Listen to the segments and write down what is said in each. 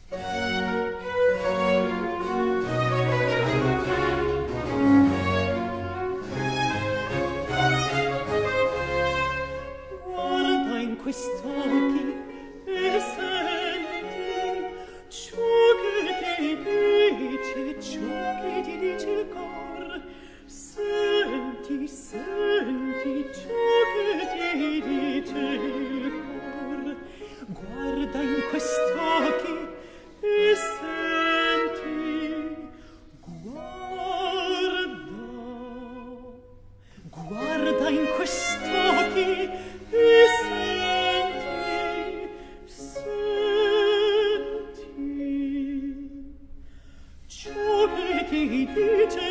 Guarda in quest'occhi e senti ciò che ti dice, ciò che ti dice il cor. Senti, senti ciò che ti dice il cor. Guarda in quest'occhi e senti, guarda in quest'occhi e senti, ciò che ti dice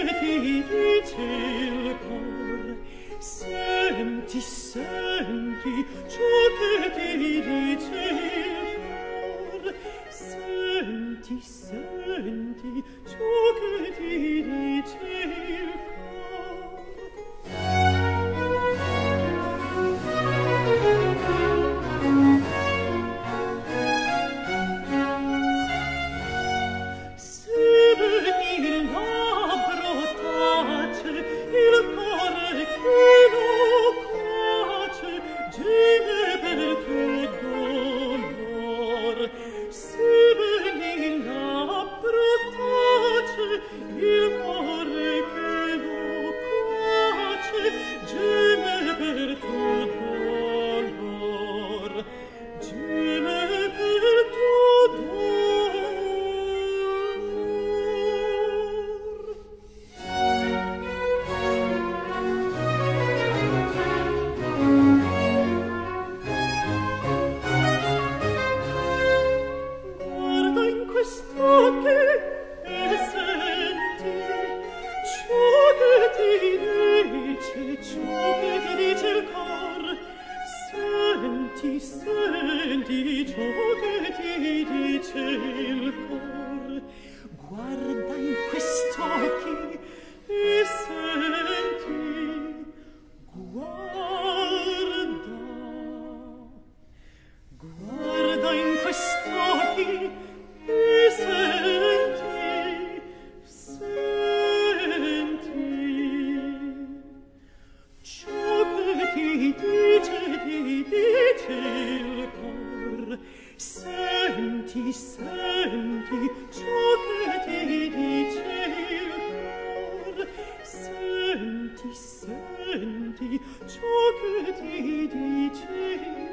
il cor. Senti, senti ciò che ti dice il cor. Senti, senti ciò che ti dice il cor. Il labbro tace, il cuore che lo quace, geme per tuo dolor. Sebbene il labbro tace, il cuore che lo quace, geme per tuo dolor. Geme per tuo dolor. Quest'occhi e senti ciò che ti dice il cor. Senti, senti ciò che ti dice il cor. Guarda in quest'occhi e senti, guarda in quest'occhi e senti, ciò che ti dice il cor. Senti, senti ciò che ti dice il cor. Senti, senti ciò che ti dice il cor.